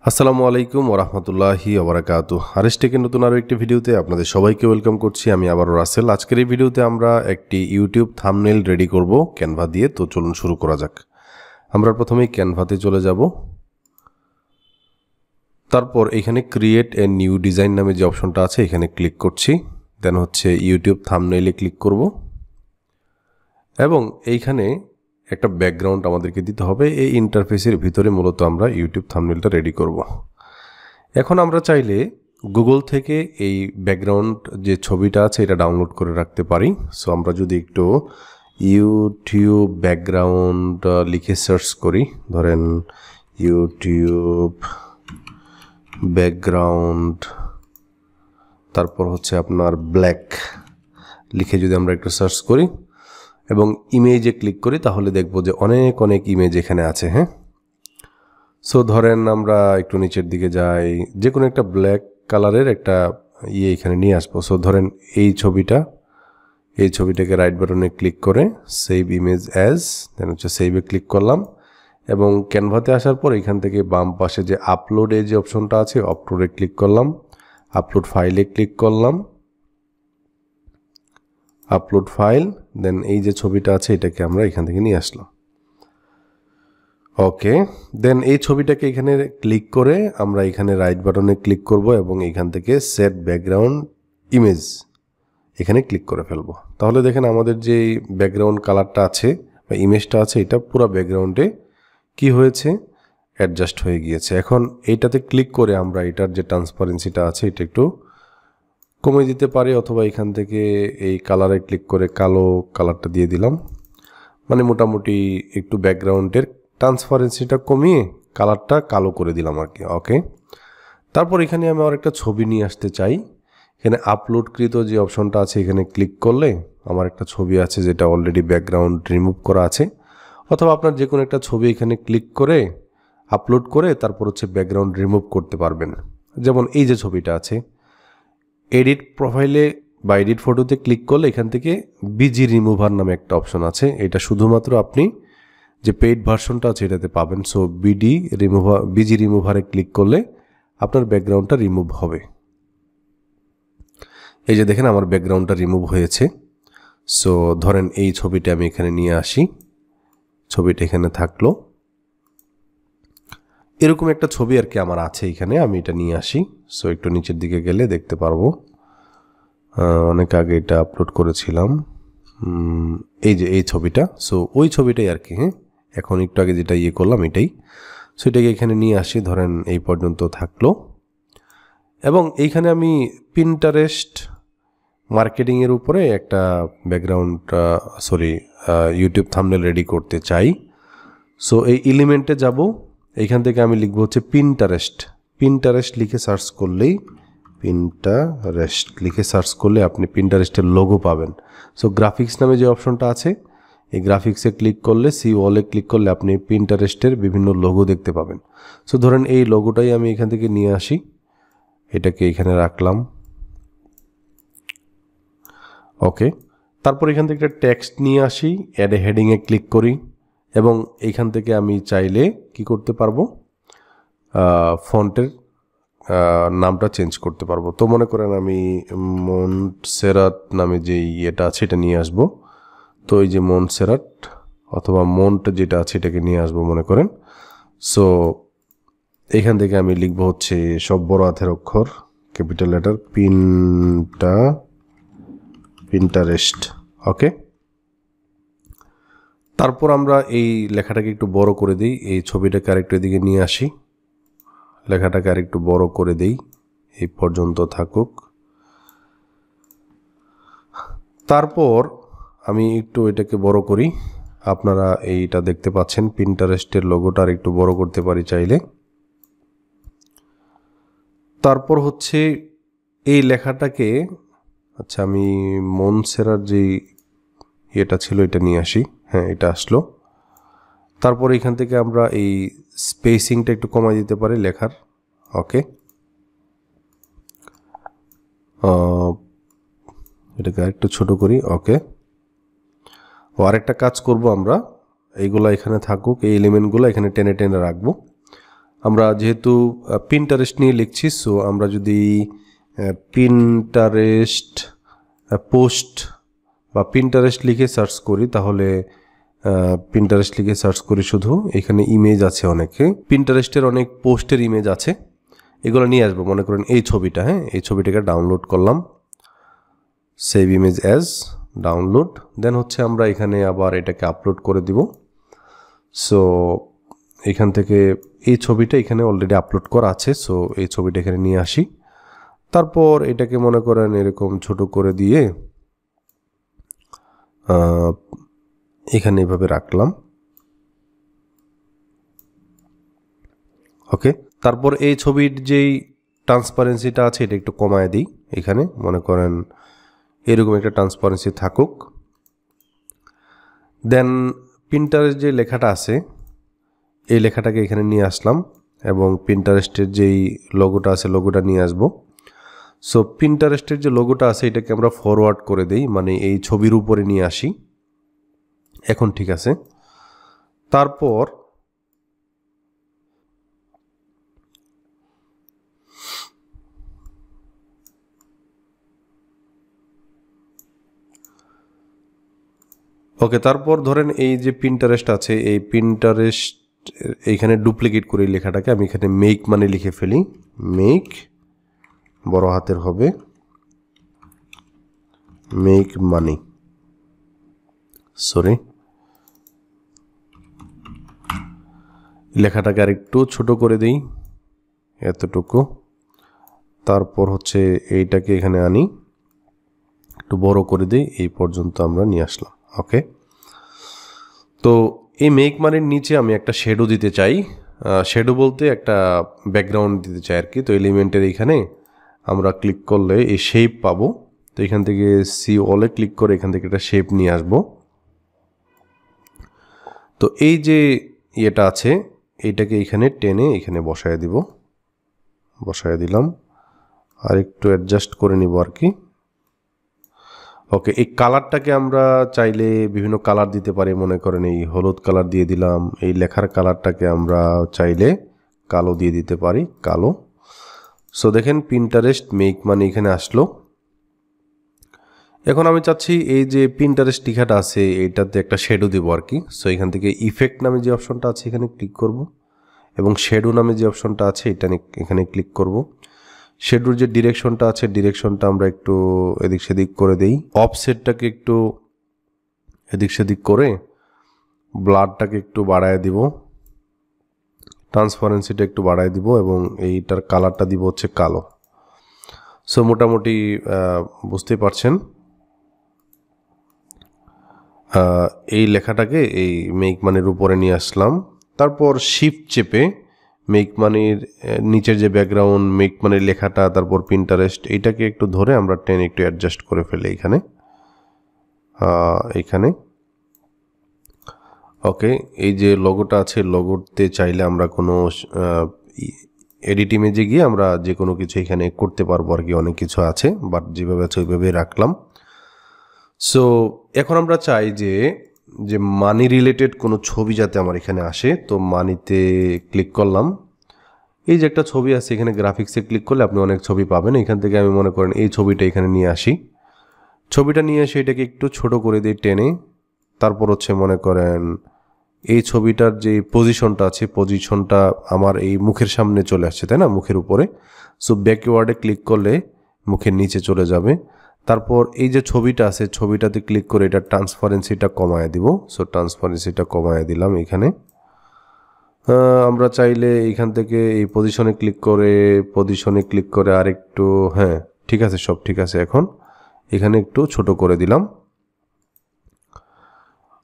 আসসালামু আলাইকুম ওয়া রাহমাতুল্লাহি ওয়া বারাকাতুহু। আরএসটেকের নতুন আরো একটি ভিডিওতে আপনাদের সবাইকে ওয়েলকাম করছি। আমি আবারও রাসেল। আজকের এই ভিডিওতে আমরা একটি ইউটিউব থাম্বনেল রেডি করব ক্যানভা দিয়ে। তো চলুন শুরু করা যাক। আমরা প্রথমেই ক্যানভাতে চলে যাব। তারপর এখানে ক্রিয়েট এ নিউ ডিজাইন নামে যে অপশনটা আছে এখানে ক্লিক করছি। দেন হচ্ছে ইউটিউব থাম্বনেইলে ক্লিক করব এবং এইখানে একটা ব্যাকগ্রাউন্ড আমাদেরকে দিতে হবে। এই ইন্টারফেসের ভিতরে মূলত আমরা ইউটিউব থাম্বনেলটা রেডি করব। এখন আমরা চাইলে গুগল থেকে এই ব্যাকগ্রাউন্ড যে ছবিটা আছে এটা ডাউনলোড করে রাখতে পারি। সো আমরা যদি একটু ইউটিউব ব্যাকগ্রাউন্ড লিখে সার্চ করি, ধরেন ইউটিউব ব্যাকগ্রাউন্ড, তারপর হচ্ছে আপনার ব্ল্যাক লিখে যদি আমরা একটু সার্চ করি এবং ইমেজে ক্লিক করি তাহলে দেখব যে অনেক ইমেজ এখানে আছে। হ্যাঁ, সো ধরেন আমরা একটু নিচের দিকে যাই, যে কোনো একটা ব্ল্যাক কালারের একটা এখানে নিয়ে আসবো। সো ধরেন এই ছবিটাকে রাইট বাটনে ক্লিক করে সেভ ইমেজ অ্যাজ, দেন হচ্ছে সেভে ক্লিক করলাম এবং ক্যানভাতে আসার পর এখান থেকে বাম পাশে যে আপলোডে যে অপশনটা আছে আপলোডে ক্লিক করলাম, আপলোড ফাইলে ক্লিক করলাম, আপলোড ফাইল, দেন এই যে ছবিটা আছে এটাকে আমরা এখান থেকে নিয়ে আসলাম। ওকে, দেন এই ছবিটাকে এখানে ক্লিক করে আমরা এখানে রাইট বাটনে ক্লিক করব এবং এখান থেকে সেট ব্যাকগ্রাউন্ড ইমেজ এখানে ক্লিক করে ফেলবো। তাহলে দেখেন আমাদের যে ব্যাকগ্রাউন্ড কালারটা আছে বা ইমেজটা আছে এটা পুরো ব্যাকগ্রাউন্ডে কি হয়েছে, অ্যাডজাস্ট হয়ে গিয়েছে। এখন এইটাতে ক্লিক করে আমরা এটার যে ট্রান্সপারেন্সিটা আছে এটা একটু কমিয়ে দিতে পারি, অথবা এখান থেকে এই কালারে ক্লিক করে কালো কালারটা দিয়ে দিলাম। মানে মোটামুটি একটু ব্যাকগ্রাউন্ডের ট্রান্সপারেন্সিটা কমিয়ে কালারটা কালো করে দিলাম আর কি। ওকে, তারপর এখানে আমি আর একটা ছবি নিয়ে আসতে চাই। এখানে আপলোডকৃত যে অপশনটা আছে এখানে ক্লিক করলে আমার একটা ছবি আছে যেটা অলরেডি ব্যাকগ্রাউন্ড রিমুভ করা আছে, অথবা আপনার যে কোনো একটা ছবি এখানে ক্লিক করে আপলোড করে তারপর হচ্ছে ব্যাকগ্রাউন্ড রিমুভ করতে পারবেন। যেমন এই যে ছবিটা আছে, এডিট প্রোফাইলে বা এডিট ফটোতে ক্লিক করলে এখান থেকে বিজি রিমুভার নামে একটা অপশন আছে, এটা শুধুমাত্র আপনি যে পেইড ভার্সনটা আছে এটাতে পাবেন। সো বিজি রিমুভারে ক্লিক করলে আপনার ব্যাকগ্রাউন্ডটা রিমুভ হবে। এই যে দেখেন আমার ব্যাকগ্রাউন্ডটা রিমুভ হয়েছে। সো ধরেন এই ছবিটা আমি এখানে নিয়ে আসি, ছবিটা এখানে থাকলো, এরকম একটা ছবি আর কি আমার আছে এখানে, আমি এটা নিয়ে আসি। সো একটু নিচের দিকে গেলে দেখতে পারবো, অনেক আগে এটা আপলোড করেছিলাম, এই যে এই ছবিটা। সো ওই ছবিটাই আর কি। হ্যাঁ, এখন একটু আগে যেটা করলাম এটাই। সো এটাকে এখানে নিয়ে আসি, ধরেন এই পর্যন্ত থাকলো এবং এইখানে আমি পিন্টারেস্ট মার্কেটিংয়ের উপরে একটা ব্যাকগ্রাউন্ড ইউটিউব থাম্বনেল রেডি করতে চাই। সো এই এলিমেন্টে যাব, এইখান থেকে আমি লিখবো হচ্ছে পিন্টারেস্ট লিখে সার্চ করলেই আপনি পিন্টারেস্টের লোগো পাবেন। সো গ্রাফিক্স নামে যে অপশনটা আছে এই গ্রাফিক্সে ক্লিক করলে সি ওয়ালে ক্লিক করলে আপনি পিন্টারেস্টের বিভিন্ন লোগো দেখতে পাবেন। সো ধরেন এই লোগোটাই আমি এখান থেকে নিয়ে আসি, এটাকে এখানে রাখলাম। ওকে, তারপর এখান থেকে একটা টেক্সট নিয়ে আসি, অ্যাড এ হেডিংয়ে ক্লিক করি এবং এইখান থেকে আমি চাইলে কি করতে পারবো, ফন্টের নামটা চেঞ্জ করতে পারবো। তো মনে করেন আমি মন্টসেরাট নামে যে ইয়েটা আছে এটা নিয়ে আসবো। তো এই যে মন্টসেরাট অথবা মন্ট যেটা আছে এটাকে নিয়ে আসবো মনে করেন। সো এখান থেকে আমি লিখবো হচ্ছে সব বড় হাতের অক্ষর, ক্যাপিটাল লেটার, পিন্টারেস্ট। ওকে, তারপর আমরা এই লেখাটাকে একটু বড় করে দিই, এই ছবিটাকে আরেকটু এদিকে নিয়ে আসি, লেখাটাকে আরেকটু বড় করে দেই, এই পর্যন্ত থাকুক। তারপর আমি একটু এটাকে বড় করি, আপনারা এইটা দেখতে পাচ্ছেন পিন্টারেস্টের লোগোটা আর একটু বড় করতে পারি চাইলে। তারপর হচ্ছে এই লেখাটাকে, আচ্ছা আমি মনসেরার যে এটা ছিল এটা নিয়ে আসি। হ্যাঁ, এটা আসলো। তারপর এখান থেকে আমরা এই স্পেসিংটা একটু কমাই দিতে পারি লেখার। ওকে, এটাকে আরেকটু ছোট করি। ওকে, আরেকটা কাজ করব আমরা, এইগুলা এখানে থাকুক, এই এলিমেন্টগুলো এখানে টেনে রাখবো। আমরা যেহেতু পিন্টারেস্ট নিয়ে লিখছি, সো আমরা যদি পিন্টারেস্ট পোস্ট বা পিন্টারেস্ট লিখে সার্চ করি, তাহলে পিন্টারেস্ট লিখে সার্চ করি শুধু, এখানে ইমেজ আছে অনেকে, পিন্টারেস্টের অনেক পোস্টের ইমেজ আছে, এগুলো নিয়ে আসবো। মনে করেন এই ছবিটা, হ্যাঁ, এই ছবিটাকে ডাউনলোড করলাম, সেভ ইমেজ অ্যাজ, ডাউনলোড, দেন হচ্ছে আমরা এখানে আবার এটাকে আপলোড করে দিব। সো এখান থেকে এই ছবিটা এখানে অলরেডি আপলোড করা আছে, সো এই ছবিটা এখানে নিয়ে আসি। তারপর এটাকে মনে করেন এরকম ছোট করে দিয়ে এখানে এভাবে রাখলাম, ওকে। তারপর এই ছবির যেই ট্রান্সপারেন্সিটা আছে এটা একটু কমায় দিই, এখানে মনে করেন এরকম একটা ট্রান্সপারেন্সি থাকুক। দেন পিন্টারেস্ট যে লেখাটা আছে এই লেখাটাকে এখানে নিয়ে আসলাম এবং পিন্টারেস্টের যেই লোগোটা আছে লোগোটা নিয়ে আসব। সো পিন্টারেস্টের যে লোগোটা আছে এটাকে আমরা ফরওয়ার্ড করে দেই, মানে এই ছবির উপরে নিয়ে আসি। এখন ঠিক আছে। তারপর ওকে, তারপর ধরেন এই যে পিন্টারেস্ট আছে, এই পিন্টারেস্ট এইখানে ডুপ্লিকেট করে লেখাটাকে আমি এখানে মেক মানি লিখে ফেলি। মেক বড় হাতের হবে, মেক মানি, সরি, লেখাটাকে আরেকটু ছোট করে দিই, এতটুকু। তারপর হচ্ছে এইটাকে এখানে আনি, একটু বড় করে দিই, এই পর্যন্ত আমরা নিয়ে আসলাম, ওকে। তো এই মেক মানির নিচে আমি একটা শ্যাডো দিতে চাই, শ্যাডো বলতে একটা ব্যাকগ্রাউন্ড দিতে চাই আর কি। তো এলিমেন্টের এইখানে আমরা ক্লিক করলে এই শেপ পাবো। তো এখান থেকে সি অলে ক্লিক করে এখান থেকে একটা শেপ নিয়ে আসব। তো এই যে ইয়েটা আছে এইটাকে এখানে টেনে এখানে বসায় দিব, বসায় দিলাম, আর একটু অ্যাডজাস্ট করে নিব আর কি, ওকে। এই কালারটাকে আমরা চাইলে বিভিন্ন কালার দিতে পারি, মনে করেন এই হলুদ কালার দিয়ে দিলাম। এই লেখার কালারটাকে আমরা চাইলে কালো দিয়ে দিতে পারি, কালো। সো দেখেন পিন্টারেস্ট মেক মানি এখানে আসলো। এখন আমি চাচ্ছি এই যে পিন্টারেস্ট লেখাটা আছে এইটাতে একটা শ্যাডো দিব আর কি। সো এখান থেকে ইফেক্ট নামে যে অপশনটা আছে এখানে ক্লিক করব এবং শ্যাডো নামে যে অপশনটা আছে এটা এখানে ক্লিক করব। শ্যাডোর যে ডিরেকশনটা আছে ডিরেকশনটা আমরা একটু এদিক সেদিক করে দেই, অফসেটটাকে একটু এদিক সেদিক করে ব্লাডটাকে একটু বাড়ায় দিব, ট্রান্সপারেন্সিটা একটু বাড়ায় দিব এবং এইটার কালারটা দিব হচ্ছে কালো। সো মোটামুটি বুঝতেই পারছেন। এই লেখাটাকে এই মেক মানির উপরে নিয়ে আসলাম। তারপর শিফট চেপে মেক মানির নিচের যে ব্যাকগ্রাউন্ড, মেক মানির লেখাটা, তারপর পিন্টারেস্ট, এইটাকে একটু ধরে আমরা টেন একটু অ্যাডজাস্ট করে ফেলি এখানে, এইখানে, ওকে। এই যে লোগোটা আছে লোগোতে চাইলে আমরা কোনো এডিট ইমেজে গিয়ে আমরা যে কোনো কিছু এখানে করতে পারবো আর কি, অনেক কিছু আছে, বাট যেভাবে আছে ওইভাবেই রাখলাম। সো এখন আমরা চাই যে মানি রিলেটেড কোনো ছবি যাতে আমার এখানে আসে। তো মানিতে ক্লিক করলাম, এই যে একটা ছবি আছে এখানে গ্রাফিক্সে ক্লিক করলে আপনি অনেক ছবি পাবেন। এখান থেকে আমি মনে করেন এই ছবিটা এখানে নিয়ে আসি, ছবিটা নিয়ে এসে এটাকে একটু ছোট করে দিই টেনে। তারপর হচ্ছে মনে করেন এই ছবিটার যে পজিশনটা আছে পজিশনটা আমার এই মুখের সামনে চলে আসছে, তাই না, মুখের উপরে। সো ব্যাকওয়ার্ডে ক্লিক করলে মুখের নিচে চলে যাবে। তারপর এই যে ছবিটা আছে ছবিটাতে ক্লিক করে এটা ট্রান্সপারেন্সিটা কমায় দিব। সো ট্রান্সপারেন্সিটা কমায় দিলাম এখানে। আমরা চাইলে এইখান থেকে এই পজিশনে ক্লিক করে আরেকটু, হ্যাঁ ঠিক আছে, সব ঠিক আছে। এখন এখানে একটু ছোট করে দিলাম,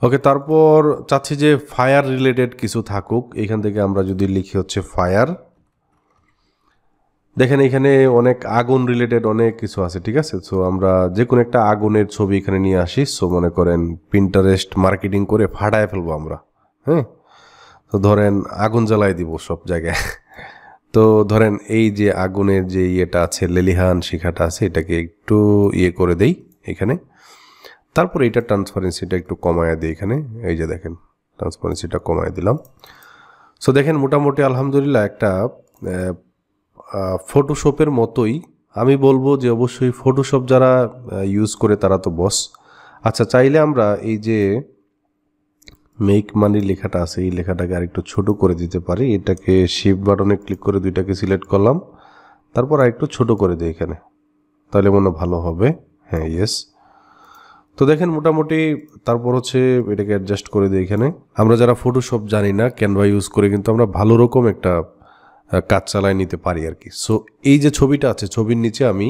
ওকে। তারপর চাচ্ছি যে ফায়ার রিলেটেড কিছু থাকুক, এখান থেকে আমরা যদি লিখি হচ্ছে ফায়ার, দেখেন এখানে অনেক আগুন রিলেটেড অনেক কিছু আছে, ঠিক আছে। সো আমরা যে কোনো একটা আগুনের ছবি এখানে নিয়ে আসি। সো মনে করেন পিন্টারেস্ট মার্কেটিং করে ফাটায় ফেলবো আমরা, হ্যাঁ। তো ধরেন আগুন জ্বালাই দিব সব জায়গায়। তো ধরেন এই যে আগুনের যে ইয়েটা আছে লেলিহান শিখাটা আছে এটাকে একটু ইয়ে করে দেই এখানে। তারপর এইটা ট্রান্সপারেন্সিটা একটু কমায় দিই এখানে, এই যে দেখেন ট্রান্সপারেন্সিটা কমায় দিলাম। সো দেখেন মোটামুটি আলহামদুলিল্লাহ একটা ফটোশপের মতোই, আমি বলবো যে অবশ্যই ফটোশপ যারা ইউজ করে তারা তো বস। আচ্ছা, চাইলে আমরা এই যে মেক মানি লেখাটা আছে এই লেখাটাকে আরেকটু ছোট করে দিতে পারি। এটাকে শিফট বাটনে ক্লিক করে দুইটাকে সিলেক্ট করলাম, তারপর আরেকটু ছোট করে দিই এখানে, তাহলে মনে ভালো হবে। হ্যাঁ, ইয়েস। তো দেখেন মোটামুটি, তারপর হচ্ছে এটাকে অ্যাডজাস্ট করে দিই এখানে। আমরা যারা ফটোশপ জানি না, ক্যানভা ইউজ করে কিন্তু আমরা ভালো রকম একটা কাজ চালায় নিতে পারি আর কি। সো এই যে ছবিটা আছে, ছবির নিচে আমি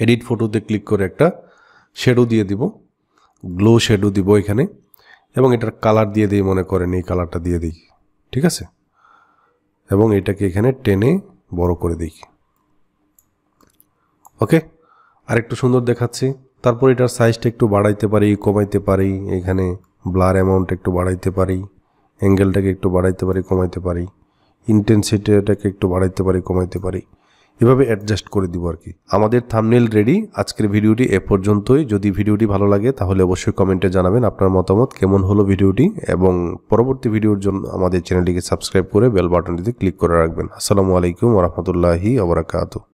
এডিট ফটোতে ক্লিক করে একটা শ্যাডো দিয়ে দিব, গ্লো শ্যাডো দিব এখানে, এবং এটার কালার দিয়ে দিই, মনে করেন এই কালারটা দিয়ে দিই, ঠিক আছে। এবং এটাকে এখানে টেনে বড় করে দিই। ওকে, আরেকটু সুন্দর দেখাচ্ছি। তারপর এটার সাইজটা একটু বাড়াইতে পারি, কমাইতে পারি, এখানে ব্লার অ্যামাউন্ট একটু বাড়াইতে পারি, অ্যাঙ্গেলটাকে একটু বাড়াইতে পারি, কমাইতে পারি, ইন্টেন্সিটিটাকে একটু বাড়াইতে পারি, কমাইতে পারি, এভাবে অ্যাডজাস্ট করে দিব আর কি। আমাদের থাম্বনেল রেডি। আজকের ভিডিওটি এ পর্যন্তই। যদি ভিডিওটি ভালো লাগে তাহলে অবশ্যই কমেন্টে জানাবেন আপনার মতামত, কেমন হলো ভিডিওটি, এবং পরবর্তী ভিডিওর জন্য আমাদের চ্যানেলটিকে সাবস্ক্রাইব করে বেল বাটনটিতে ক্লিক করে রাখবেন। আসসালামু আলাইকুম ওয়া রাহমাতুল্লাহি ওয়া বারাকাতুহু।